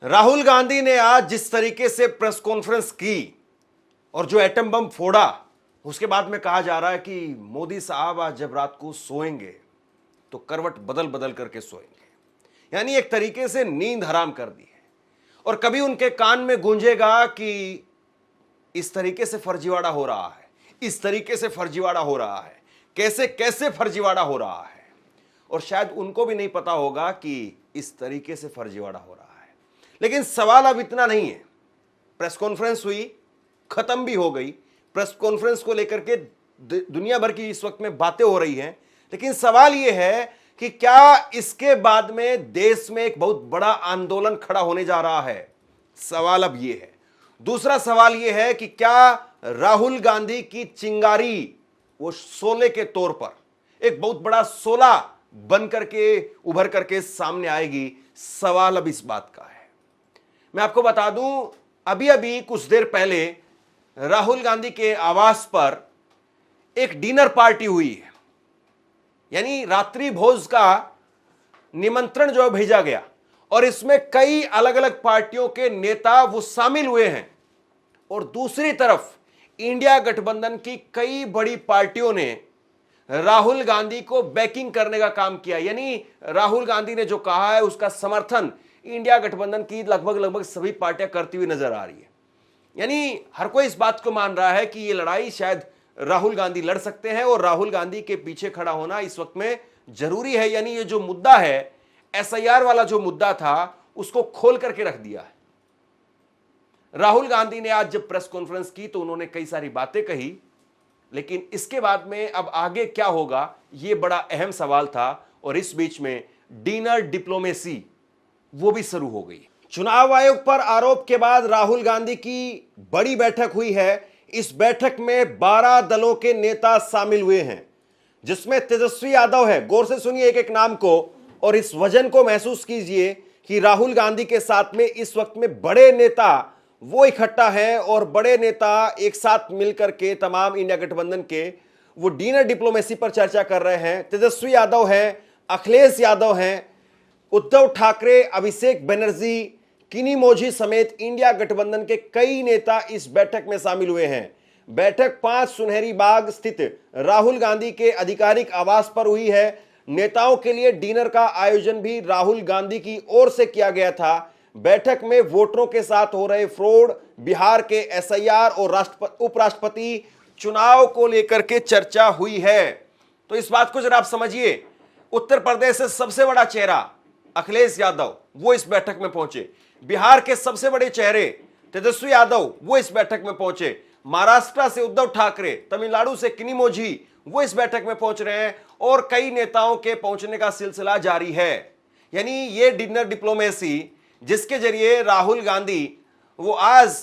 राहुल गांधी ने आज जिस तरीके से प्रेस कॉन्फ्रेंस की और जो एटम बम फोड़ा, उसके बाद में कहा जा रहा है कि मोदी साहब आज जब रात को सोएंगे तो करवट बदल बदल करके सोएंगे, यानी एक तरीके से नींद हराम कर दी है। और कभी उनके कान में गूंजेगा कि इस तरीके से फर्जीवाड़ा हो रहा है, इस तरीके से फर्जीवाड़ा हो रहा है, कैसे कैसे फर्जीवाड़ा हो रहा है, और शायद उनको भी नहीं पता होगा कि इस तरीके से फर्जीवाड़ा हो रहा है। लेकिन सवाल अब इतना नहीं है। प्रेस कॉन्फ्रेंस हुई, खत्म भी हो गई। प्रेस कॉन्फ्रेंस को लेकर के दुनिया भर की इस वक्त में बातें हो रही हैं, लेकिन सवाल यह है कि क्या इसके बाद में देश में एक बहुत बड़ा आंदोलन खड़ा होने जा रहा है? सवाल अब यह है। दूसरा सवाल यह है कि क्या राहुल गांधी की चिंगारी वो शोले के तौर पर एक बहुत बड़ा शोला बन करके उभर करके सामने आएगी? सवाल अब इस बात का है। मैं आपको बता दूं, अभी अभी कुछ देर पहले राहुल गांधी के आवास पर एक डिनर पार्टी हुई है, यानी रात्रि भोज का निमंत्रण जो भेजा गया, और इसमें कई अलग अलग पार्टियों के नेता वो शामिल हुए हैं। और दूसरी तरफ इंडिया गठबंधन की कई बड़ी पार्टियों ने राहुल गांधी को बैकिंग करने का काम किया, यानी राहुल गांधी ने जो कहा है उसका समर्थन इंडिया गठबंधन की लगभग सभी पार्टियां करती हुई नजर आ रही है। यानी हर कोई इस बात को मान रहा है कि यह लड़ाई शायद राहुल गांधी लड़ सकते हैं, और राहुल गांधी के पीछे खड़ा होना इस वक्त में जरूरी है। यानी ये जो मुद्दा है, एसआईआर वाला जो मुद्दा था, उसको खोल करके रख दिया है। राहुल गांधी ने आज जब प्रेस कॉन्फ्रेंस की तो उन्होंने कई सारी बातें कही, लेकिन इसके बाद में अब आगे क्या होगा, यह बड़ा अहम सवाल था। और इस बीच में डिनर डिप्लोमेसी वो भी शुरू हो गई। चुनाव आयोग पर आरोप के बाद राहुल गांधी की बड़ी बैठक हुई है। इस बैठक में 12 दलों के नेता शामिल हुए हैं, जिसमें तेजस्वी यादव है। गौर से सुनिए एक एक नाम को, और इस वजन को महसूस कीजिए कि राहुल गांधी के साथ में इस वक्त में बड़े नेता वो इकट्ठा हैं, और बड़े नेता एक साथ मिलकर के तमाम इंडिया गठबंधन के वो डिनर डिप्लोमेसी पर चर्चा कर रहे हैं। तेजस्वी यादव हैं, अखिलेश यादव हैं, उद्धव ठाकरे, अभिषेक बनर्जी, किनी मोझी समेत इंडिया गठबंधन के कई नेता इस बैठक में शामिल हुए हैं। बैठक 5 सुनहरी बाग स्थित राहुल गांधी के आधिकारिक आवास पर हुई है। नेताओं के लिए डिनर का आयोजन भी राहुल गांधी की ओर से किया गया था। बैठक में वोटरों के साथ हो रहे फ्रॉड, बिहार के एसआईआर और उपराष्ट्रपति चुनाव को लेकर के चर्चा हुई है। तो इस बात को जरा आप समझिए। उत्तर प्रदेश से सबसे बड़ा चेहरा अखिलेश यादव वो इस बैठक में पहुंचे। बिहार के सबसे बड़े चेहरे तेजस्वी यादव वो इस बैठक में पहुंचे। महाराष्ट्र से उद्धव ठाकरे, तमिलनाडु से किनी मोझी वो इस बैठक में पहुंच रहे हैं, और कई नेताओं के पहुंचने का सिलसिला जारी है। यानी ये डिनर डिप्लोमेसी जिसके जरिए राहुल गांधी वो आज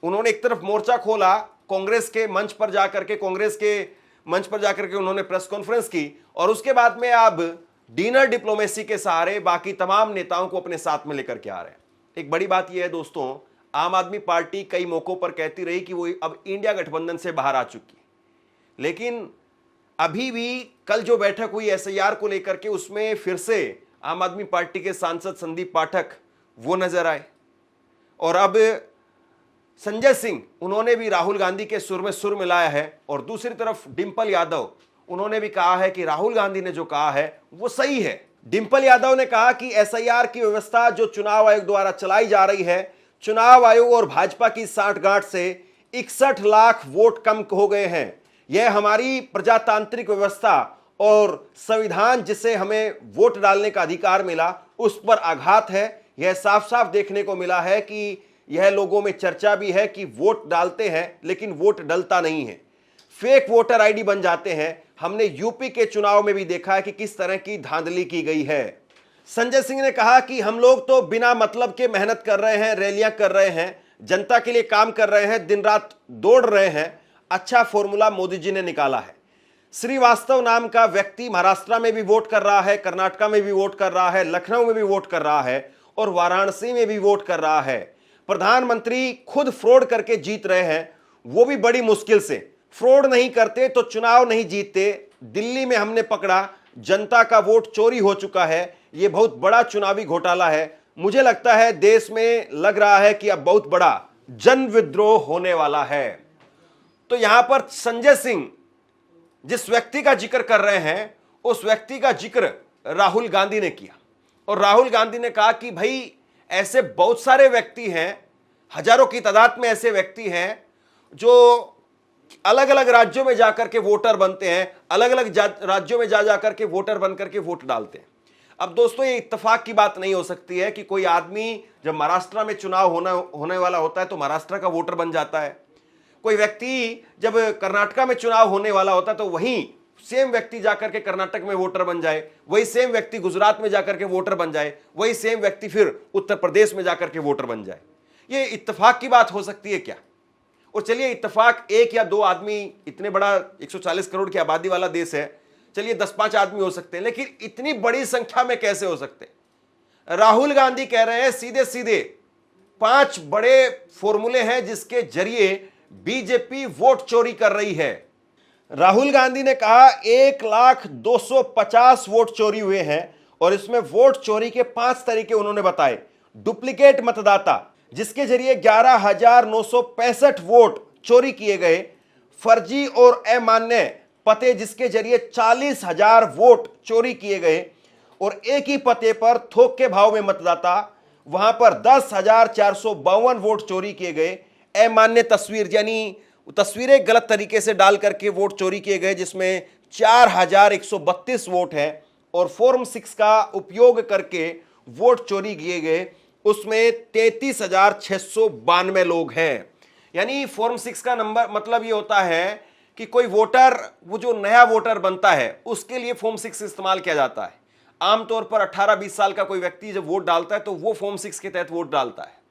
उन्होंने एक तरफ मोर्चा खोला, कांग्रेस के मंच पर जाकर के उन्होंने प्रेस कॉन्फ्रेंस की, और उसके बाद में अब डिनर डिप्लोमेसी के सहारे बाकी तमाम नेताओं को अपने साथ में लेकर के आ रहे हैं। एक बड़ी बात यह है दोस्तों, आम आदमी पार्टी कई मौकों पर कहती रही कि वो अब इंडिया गठबंधन से बाहर आ चुकी, लेकिन अभी भी कल जो बैठक हुई एसआईआर को लेकर के, उसमें फिर से आम आदमी पार्टी के सांसद संदीप पाठक वो नजर आए, और अब संजय सिंह उन्होंने भी राहुल गांधी के सुर में सुर मिलाया है। और दूसरी तरफ डिंपल यादव उन्होंने भी कहा है कि राहुल गांधी ने जो कहा है वो सही है। डिंपल यादव ने कहा कि एसआईआर की व्यवस्था जो चुनाव आयोग द्वारा चलाई जा रही है, चुनाव आयोग और भाजपा की साठगांठ से 61 लाख वोट कम हो गए हैं। यह हमारी प्रजातांत्रिक व्यवस्था और संविधान जिसे हमें वोट डालने का अधिकार मिला उस पर आघात है। यह साफ साफ देखने को मिला है कि यह लोगों में चर्चा भी है कि वोट डालते हैं लेकिन वोट डलता नहीं है, फेक वोटर आईडी बन जाते हैं। हमने यूपी के चुनाव में भी देखा है कि किस तरह की धांधली की गई है। संजय सिंह ने कहा कि हम लोग तो बिना मतलब के मेहनत कर रहे हैं, रैलियां कर रहे हैं, जनता के लिए काम कर रहे हैं, दिन रात दौड़ रहे हैं। अच्छा फॉर्मूला मोदी जी ने निकाला है। श्रीवास्तव नाम का व्यक्ति महाराष्ट्र में भी वोट कर रहा है, कर्नाटका में भी वोट कर रहा है, लखनऊ में भी वोट कर रहा है, और वाराणसी में भी वोट कर रहा है। प्रधानमंत्री खुद फ्रॉड करके जीत रहे हैं, वो भी बड़ी मुश्किल से। फ्रॉड नहीं करते तो चुनाव नहीं जीतते। दिल्ली में हमने पकड़ा, जनता का वोट चोरी हो चुका है, यह बहुत बड़ा चुनावी घोटाला है। मुझे लगता है देश में लग रहा है कि अब बहुत बड़ा जन विद्रोह होने वाला है। तो यहां पर संजय सिंह जिस व्यक्ति का जिक्र कर रहे हैं, उस व्यक्ति का जिक्र राहुल गांधी ने किया और राहुल गांधी ने कहा कि भाई ऐसे बहुत सारे व्यक्ति हैं, हजारों की तादाद में ऐसे व्यक्ति हैं जो अलग अलग राज्यों में जाकर के वोटर बनते हैं, अलग अलग राज्यों में जा जाकर के वोटर बनकर के वोट डालते हैं। अब दोस्तों, ये इत्तेफाक की बात नहीं हो सकती है कि कोई आदमी जब महाराष्ट्र में चुनाव होने वाला होता है तो महाराष्ट्र का वोटर बन जाता है, कोई व्यक्ति जब कर्नाटक में चुनाव होने वाला होता है तो वहीं सेम व्यक्ति जाकर के कर्नाटक में वोटर बन जाए, वही सेम व्यक्ति गुजरात में जाकर के वोटर बन जाए, वही सेम व्यक्ति फिर उत्तर प्रदेश में जाकर के वोटर बन जाए। ये इत्तेफाक की बात हो सकती है क्या? और चलिए इत्तेफाक एक या दो आदमी, इतने बड़ा 140 करोड़ की आबादी वाला देश है, चलिए 10-5 आदमी हो सकते हैं, लेकिन इतनी बड़ी संख्या में कैसे हो सकते हैं? राहुल गांधी कह रहे हैं सीधे सीधे 5 बड़े फॉर्मूले हैं जिसके जरिए बीजेपी वोट चोरी कर रही है। राहुल गांधी ने कहा 1,250,000 वोट चोरी हुए हैं और इसमें वोट चोरी के 5 तरीके उन्होंने बताए। डुप्लीकेट मतदाता जिसके जरिए 11,965 वोट चोरी किए गए, फर्जी और अमान्य पते जिसके जरिए 40,000 वोट चोरी किए गए और एक ही पते पर थोक के भाव में मतदाता, वहां पर 10,452 वोट चोरी किए गए। अमान्य तस्वीर यानी तस्वीरें गलत तरीके से डाल करके वोट चोरी किए गए जिसमें 4,132 वोट हैं और फॉर्म 6 का उपयोग करके वोट चोरी किए गए, उसमें 33,692 लोग हैं। यानी फॉर्म 6 का नंबर मतलब ये होता है कि कोई वोटर, वो जो नया वोटर बनता है उसके लिए फॉर्म 6 इस्तेमाल किया जाता है। आमतौर पर 18-20 साल का कोई व्यक्ति जब वोट डालता है तो वो फॉर्म 6 के तहत वोट डालता है।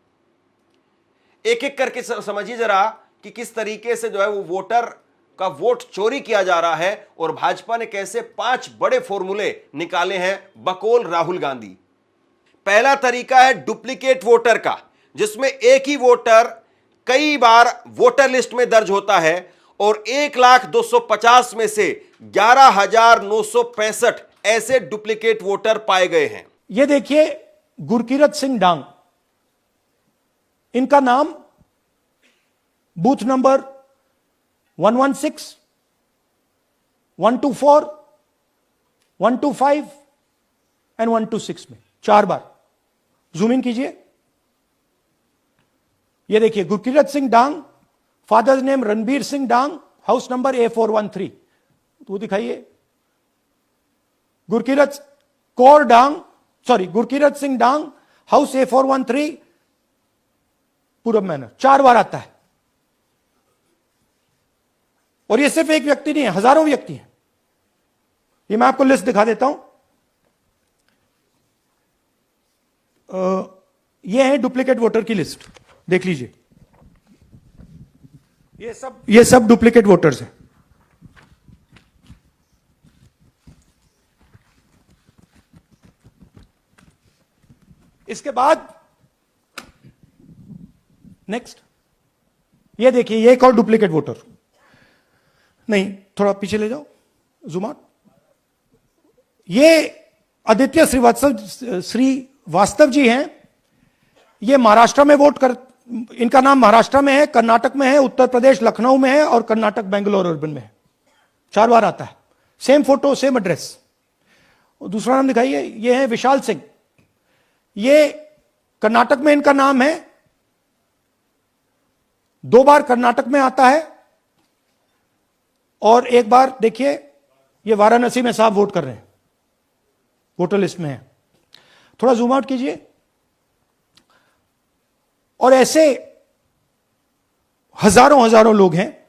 एक एक करके समझिए जरा कि किस तरीके से जो है वो वोटर का वोट चोरी किया जा रहा है और भाजपा ने कैसे 5 बड़े फॉर्मूले निकाले हैं बकौल राहुल गांधी। पहला तरीका है डुप्लीकेट वोटर का, जिसमें एक ही वोटर कई बार वोटर लिस्ट में दर्ज होता है और 1,250,000 में से 11,965 ऐसे डुप्लीकेट वोटर पाए गए हैं। यह देखिए गुरकीरत सिंह डांग, इनका नाम बूथ नंबर 116, 124, 125 एंड 126 में 4 बार। जूम इन कीजिए, यह देखिए गुरकीरत सिंह डांग, फादर्स नेम रणबीर सिंह डांग, हाउस नंबर A413, तो दिखाइए गुरकीरत सिंह डांग, हाउस A413, पूरब मैनर। 4 बार आता है और यह सिर्फ एक व्यक्ति नहीं है, हजारों व्यक्ति हैं। ये मैं आपको लिस्ट दिखा देता हूं। ये है डुप्लीकेट वोटर की लिस्ट, देख लीजिए। ये सब डुप्लीकेट वोटर्स हैं। इसके बाद नेक्स्ट, ये देखिए, ये एक और डुप्लीकेट वोटर। नहीं, थोड़ा पीछे ले जाओ, जूम आउट। ये आदित्य श्रीवास्तव जी हैं। ये महाराष्ट्र में वोट कर, इनका नाम महाराष्ट्र में है, कर्नाटक में है, उत्तर प्रदेश लखनऊ में है और कर्नाटक बेंगलोर अर्बन में है। 4 बार आता है, सेम फोटो सेम एड्रेस। दूसरा नाम दिखाइए, ये है विशाल सिंह। ये कर्नाटक में इनका नाम है, 2 बार कर्नाटक में आता है और 1 बार देखिए ये वाराणसी में साहब वोट कर रहे हैं, वोटर लिस्ट में है। थोड़ा जूम आउट कीजिए। और ऐसे हजारों लोग हैं,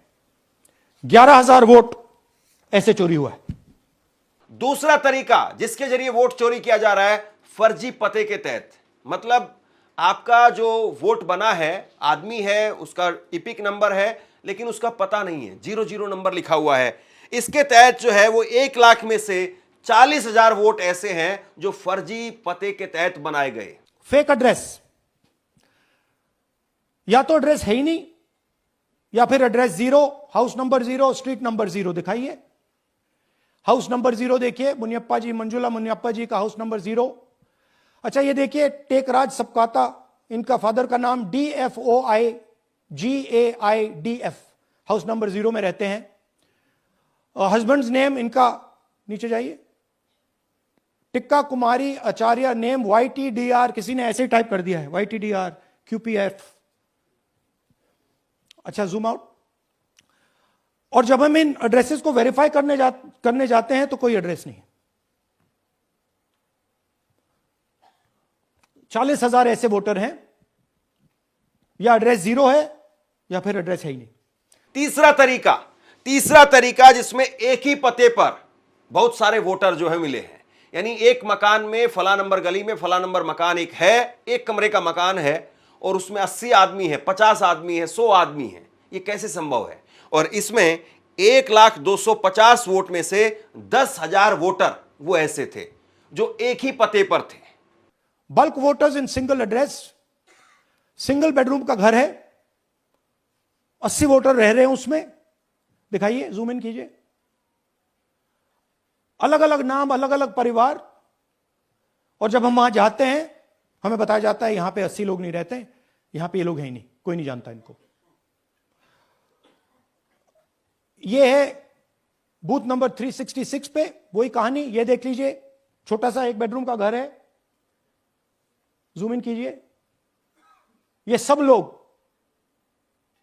11,000 वोट ऐसे चोरी हुआ है। दूसरा तरीका जिसके जरिए वोट चोरी किया जा रहा है, फर्जी पते के तहत। मतलब आपका जो वोट बना है, आदमी है, उसका इपिक नंबर है, लेकिन उसका पता नहीं है, 00 नंबर लिखा हुआ है। इसके तहत जो है वो 1 लाख में से 40,000 वोट ऐसे हैं जो फर्जी पते के तहत बनाए गए। फेक एड्रेस, या तो एड्रेस है ही नहीं या फिर address 0, house number 0, street number 0। दिखाइए हाउस नंबर 0, देखिए मुनियप्पा जी, मंजुला मुनियप्पा जी का हाउस नंबर 0। अच्छा ये देखिए टेकराज सबकाता, इनका फादर का नाम DFOIGAIDF, हाउस नंबर 0 में रहते हैं। हस्बैंड्स नेम इनका, नीचे जाइए, टिक्का कुमारी आचार्य, नेम YTDR, किसी ने ऐसे ही टाइप कर दिया है YTDR QPF। अच्छा जूम आउट। और जब हम इन एड्रेसेस को वेरीफाई करने जाते हैं तो कोई एड्रेस नहीं है। 40,000 ऐसे वोटर हैं, या एड्रेस 0 है या फिर एड्रेस है ही नहीं। तीसरा तरीका जिसमें एक ही पते पर बहुत सारे वोटर जो है मिले हैं, यानी एक मकान में फला नंबर गली में फला नंबर मकान एक है, एक कमरे का मकान है और उसमें 80 आदमी है, 50 आदमी है, 100 आदमी है। ये कैसे संभव है? और इसमें 1,250,000 वोट में से 10,000 वोटर वो ऐसे थे जो एक ही पते पर थे। Bulk voters in single address, single bedroom का घर है, 80 वोटर रह रहे हैं उसमें। दिखाइए, जूम इन कीजिए। अलग अलग नाम, अलग अलग परिवार। और जब हम वहां जाते हैं हमें बताया जाता है यहां पे 80 लोग नहीं रहते, यहां पे ये लोग हैं ही नहीं, कोई नहीं जानता इनको। ये है बूथ नंबर 366 पे वही कहानी। ये देख लीजिए, छोटा सा एक बेडरूम का घर है, जूम इन कीजिए। ये सब लोग,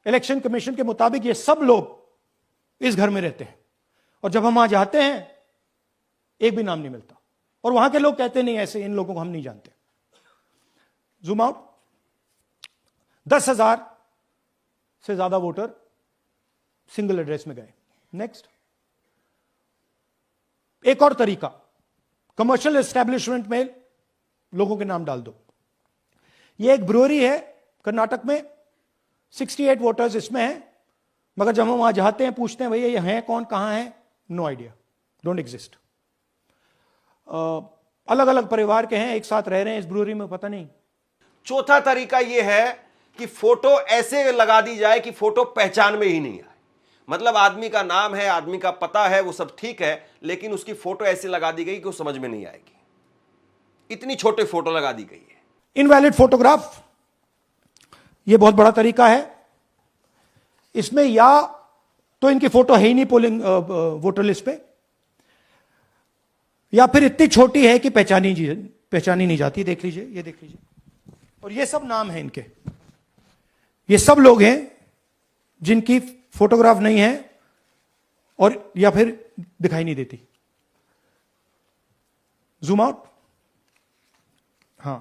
इलेक्शन कमीशन के मुताबिक ये सब लोग इस घर में रहते हैं। और जब हम वहां जाते हैं एक भी नाम नहीं मिलता, और वहां के लोग कहते नहीं ऐसे, इन लोगों को हम नहीं जानते। Zoom out. 10,000 से ज्यादा वोटर सिंगल एड्रेस में गए। नेक्स्ट, एक और तरीका, कमर्शियल एस्टेब्लिशमेंट में लोगों के नाम डाल दो। ये एक ब्रूअरी है कर्नाटक में, 68 वोटर्स इसमें हैं, मगर जब हम वहां जाते हैं पूछते हैं भैया ये हैं कौन, कहां है, नो आइडिया, डोंट एग्जिस्ट। अलग अलग परिवार के हैं, एक साथ रह रहे हैं इस ब्रूअरी में, पता नहीं। चौथा तरीका यह है कि फोटो ऐसे लगा दी जाए कि फोटो पहचान में ही नहीं आए। मतलब आदमी का नाम है, आदमी का पता है, वो सब ठीक है, लेकिन उसकी फोटो ऐसे लगा दी गई कि वो समझ में नहीं आएगी। इतनी छोटी फोटो लगा दी गई है। इनवैलिड फोटोग्राफ, यह बहुत बड़ा तरीका है। इसमें या तो इनकी फोटो है ही नहीं पोलिंग वोटर लिस्ट पे, या फिर इतनी छोटी है कि पहचानी नहीं जाती। देख लीजिए, ये देख लीजिए, और ये सब नाम है इनके। ये सब लोग हैं जिनकी फोटोग्राफ नहीं है और या फिर दिखाई नहीं देती। Zoom out. हां,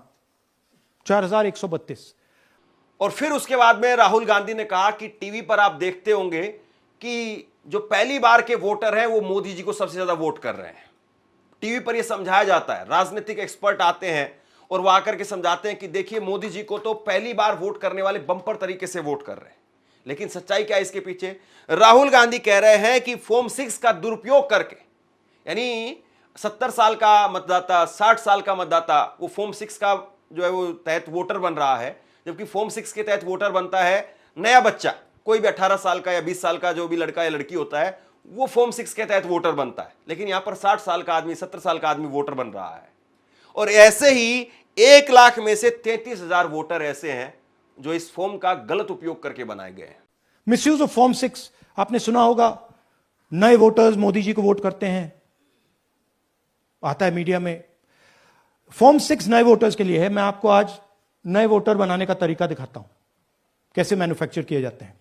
4,132। और फिर उसके बाद में राहुल गांधी ने कहा कि टीवी पर आप देखते होंगे कि जो पहली बार के वोटर हैं वो मोदी जी को सबसे ज्यादा वोट कर रहे हैं। टीवी पर यह समझाया जाता है, राजनीतिक एक्सपर्ट आते हैं और वो आकर के समझाते हैं कि देखिए मोदी जी को तो पहली बार वोट करने वाले बंपर तरीके से वोट कर रहे हैं। लेकिन सच्चाई क्या है इसके पीछे? राहुल गांधी कह रहे हैं कि फॉर्म 6 का दुरुपयोग करके, यानी 70 साल का मतदाता, 60 साल का मतदाता वो फॉर्म 6 का जो है वो तहत वोटर बन रहा है, जबकि फॉर्म 6 के तहत वोटर बनता है नया बच्चा, कोई भी 18 साल का या 20 साल का जो भी लड़का या लड़की होता है, वो फॉर्म 6 के तहत वोटर बनता है। लेकिन यहां पर 60 साल का आदमी, 70 साल का आदमी वोटर बन रहा है। और ऐसे ही 1 लाख में से 33,000 वोटर ऐसे हैं जो इस फॉर्म का गलत उपयोग करके बनाए गए हैं। मिसयूज ऑफ फॉर्म 6, आपने सुना होगा, नए वोटर्स मोदी जी को वोट करते हैं, आता है मीडिया में। फॉर्म 6 नए वोटर्स के लिए है। मैं आपको आज नए वोटर बनाने का तरीका दिखाता हूं, कैसे मैन्युफैक्चर किए जाते हैं।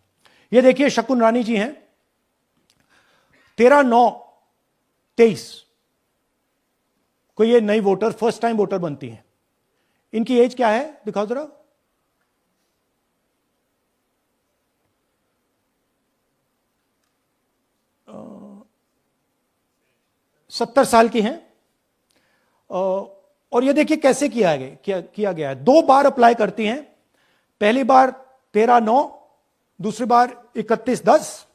ये देखिए, शकुन रानी जी हैं, 13/9/23 को ये नई वोटर, फर्स्ट टाइम वोटर बनती हैं। इनकी एज क्या है दिखाओ जरा। 70 साल की हैं। और ये देखिए कैसे किया गया है। 2 बार अप्लाई करती हैं, पहली बार 13/9, दूसरी बार 31/10।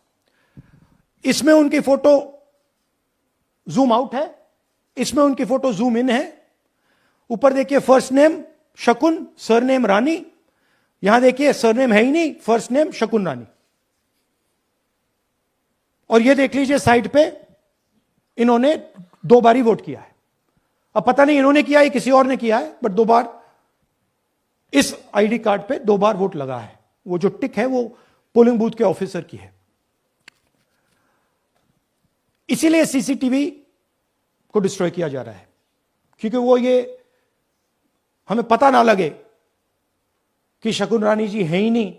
इसमें उनकी फोटो जूम आउट है, इसमें उनकी फोटो जूम इन है। ऊपर देखिए फर्स्ट नेम शकुन, सरनेम रानी। यहां देखिए सरनेम है ही नहीं, फर्स्ट नेम शकुन रानी। और ये देख लीजिए साइड पे इन्होंने 2 बार ही वोट किया है। अब पता नहीं इन्होंने किया है किसी और ने किया है, बट 2 बार इस आईडी कार्ड पे 2 बार वोट लगा है। वो जो टिक है वो पोलिंग बूथ के ऑफिसर की है। इसीलिए सीसीटीवी को डिस्ट्रॉय किया जा रहा है, क्योंकि वो ये हमें पता ना लगे कि शकुन रानी जी है ही नहीं,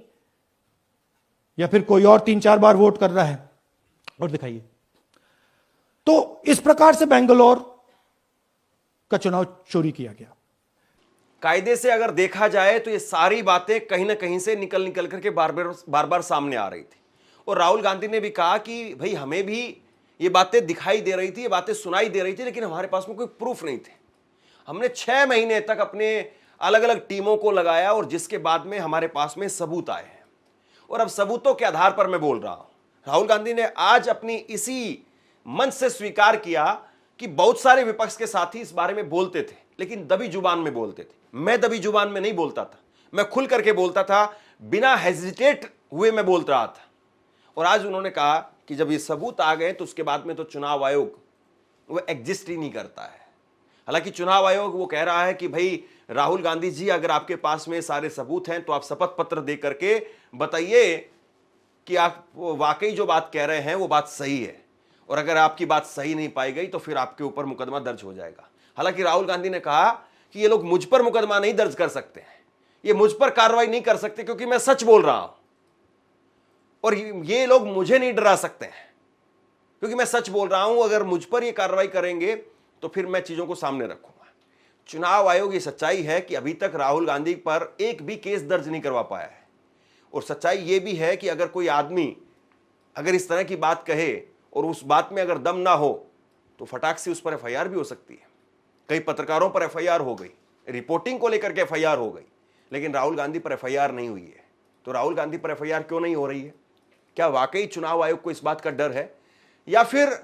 या फिर कोई और 3-4 बार वोट कर रहा है। और दिखाइए। तो इस प्रकार से बेंगलोर का चुनाव चोरी किया गया। कायदे से अगर देखा जाए तो ये सारी बातें कहीं ना कहीं से निकल निकल करके बार बार सामने आ रही थी। और राहुल गांधी ने भी कहा कि भाई हमें भी ये बातें दिखाई दे रही थी, ये बातें सुनाई दे रही थी, लेकिन हमारे पास में कोई प्रूफ नहीं थे। हमने 6 महीने तक अपने अलग अलग टीमों को लगाया और जिसके बाद में हमारे पास में सबूत आए हैं। और अब सबूतों के आधार पर मैं बोल रहा हूं। राहुल गांधी ने आज अपनी इसी मंच से स्वीकार किया कि बहुत सारे विपक्ष के साथी इस बारे में बोलते थे, लेकिन दबी जुबान में बोलते थे। मैं दबी जुबान में नहीं बोलता था, मैं खुल करके बोलता था, बिना हेजिटेट हुए मैं बोल रहा था। और आज उन्होंने कहा कि जब ये सबूत आ गए तो उसके बाद में तो चुनाव आयोग वो एग्जिस्ट ही नहीं करता है। हालांकि चुनाव आयोग वो कह रहा है कि भाई राहुल गांधी जी, अगर आपके पास में सारे सबूत हैं तो आप शपथ पत्र दे करके बताइए कि आप वाकई जो बात कह रहे हैं वो बात सही है, और अगर आपकी बात सही नहीं पाई गई तो फिर आपके ऊपर मुकदमा दर्ज हो जाएगा। हालांकि राहुल गांधी ने कहा कि ये लोग मुझ पर मुकदमा नहीं दर्ज कर सकते हैं, ये मुझ पर कार्रवाई नहीं कर सकते क्योंकि मैं सच बोल रहा हूं, और ये लोग मुझे नहीं डरा सकते हैं क्योंकि मैं सच बोल रहा हूं। अगर मुझ पर ये कार्रवाई करेंगे तो फिर मैं चीजों को सामने रखूंगा। चुनाव आयोग ये सच्चाई है कि अभी तक राहुल गांधी पर एक भी केस दर्ज नहीं करवा पाया है। और सच्चाई ये भी है कि अगर कोई आदमी अगर इस तरह की बात कहे और उस बात में अगर दम ना हो तो फटाक से उस पर एफआईआर भी हो सकती है। कई पत्रकारों पर एफआईआर हो गई, रिपोर्टिंग को लेकर के एफआईआर हो गई, लेकिन राहुल गांधी पर एफआईआर नहीं हुई है। तो राहुल गांधी पर एफआईआर क्यों नहीं हो रही है? क्या वाकई चुनाव आयोग को इस बात का डर है, या फिर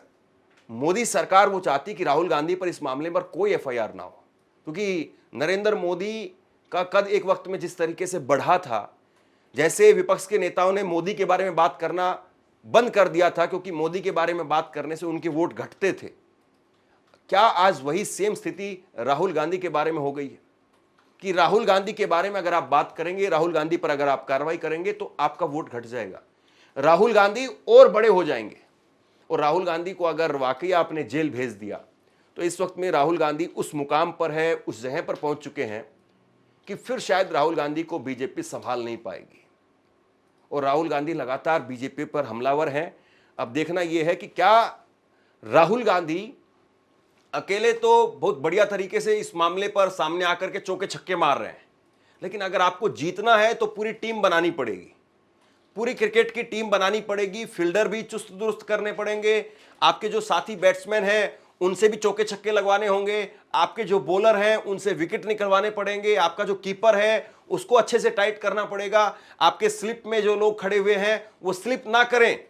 मोदी सरकार वो चाहती कि राहुल गांधी पर इस मामले पर कोई एफआईआर ना हो? क्योंकि नरेंद्र मोदी का कद एक वक्त में जिस तरीके से बढ़ा था, जैसे विपक्ष के नेताओं ने मोदी के बारे में बात करना बंद कर दिया था क्योंकि मोदी के बारे में बात करने से उनके वोट घटते थे, क्या आज वही सेम स्थिति राहुल गांधी के बारे में हो गई है कि राहुल गांधी के बारे में अगर आप बात करेंगे, राहुल गांधी पर अगर आप कार्रवाई करेंगे तो आपका वोट घट जाएगा, राहुल गांधी और बड़े हो जाएंगे। और राहुल गांधी को अगर वाकई आपने जेल भेज दिया तो इस वक्त में राहुल गांधी उस मुकाम पर है, उस जगह पर पहुंच चुके हैं कि फिर शायद राहुल गांधी को बीजेपी संभाल नहीं पाएगी। और राहुल गांधी लगातार बीजेपी पर हमलावर हैं। अब देखना यह है कि क्या राहुल गांधी अकेले तो बहुत बढ़िया तरीके से इस मामले पर सामने आकर के चौके छक्के मार रहे हैं, लेकिन अगर आपको जीतना है तो पूरी टीम बनानी पड़ेगी, पूरी क्रिकेट की टीम बनानी पड़ेगी, फील्डर भी चुस्त दुरुस्त करने पड़ेंगे, आपके जो साथी बैट्समैन हैं उनसे भी चौके छक्के लगवाने होंगे, आपके जो बॉलर हैं उनसे विकेट निकलवाने पड़ेंगे, आपका जो कीपर है उसको अच्छे से टाइट करना पड़ेगा, आपके स्लिप में जो लोग खड़े हुए हैं वो स्लिप ना करें,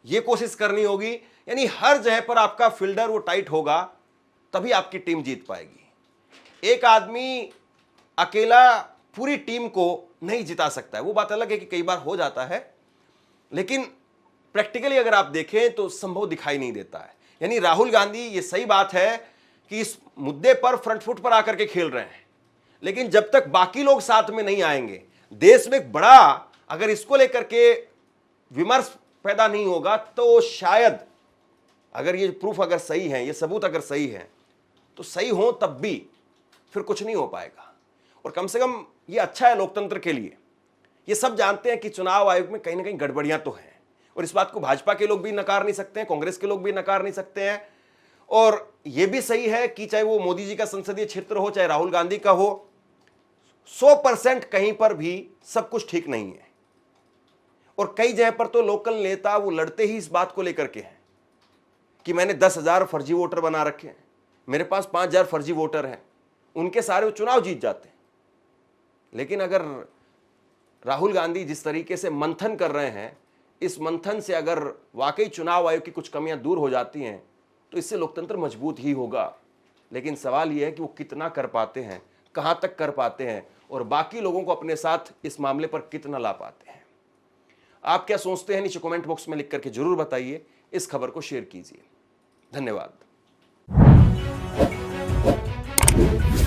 ये कोशिश करनी होगी। यानी हर जगह पर आपका फील्डर वो टाइट होगा, तभी आपकी टीम जीत पाएगी। एक आदमी अकेला पूरी टीम को नहीं जिता सकता है। वो बात अलग है कि कई बार हो जाता है, लेकिन प्रैक्टिकली अगर आप देखें तो संभव दिखाई नहीं देता है। यानी राहुल गांधी, ये सही बात है कि इस मुद्दे पर फ्रंट फुट पर आकर के खेल रहे हैं, लेकिन जब तक बाकी लोग साथ में नहीं आएंगे, देश में एक बड़ा अगर इसको लेकर के विमर्श पैदा नहीं होगा तो शायद अगर ये प्रूफ अगर सही है, ये सबूत अगर सही है तो सही हो तब भी फिर कुछ नहीं हो पाएगा। और कम से कम ये अच्छा है लोकतंत्र के लिए। ये सब जानते हैं कि चुनाव आयोग में कहीं ना कहीं गड़बड़ियां तो हैं, और इस बात को भाजपा के लोग भी नकार नहीं सकते हैं, कांग्रेस के लोग भी नकार नहीं सकते हैं। और यह भी सही है कि चाहे वो मोदी जी का संसदीय क्षेत्र हो, चाहे राहुल गांधी का हो, 100% कहीं पर भी सब कुछ ठीक नहीं है। और कई जगह पर तो लोकल नेता वो लड़ते ही इस बात को लेकर के हैं कि मैंने 10,000 फर्जी वोटर बना रखे हैं, मेरे पास 5,000 फर्जी वोटर हैं, उनके सारे वो चुनाव जीत जाते हैं। लेकिन अगर राहुल गांधी जिस तरीके से मंथन कर रहे हैं, इस मंथन से अगर वाकई चुनाव आयोग की कुछ कमियां दूर हो जाती हैं तो इससे लोकतंत्र मजबूत ही होगा। लेकिन सवाल यह है कि वो कितना कर पाते हैं, कहां तक कर पाते हैं, और बाकी लोगों को अपने साथ इस मामले पर कितना ला पाते हैं। आप क्या सोचते हैं नीचे कमेंट बॉक्स में लिख करके जरूर बताइए। इस खबर को शेयर कीजिए। धन्यवाद। है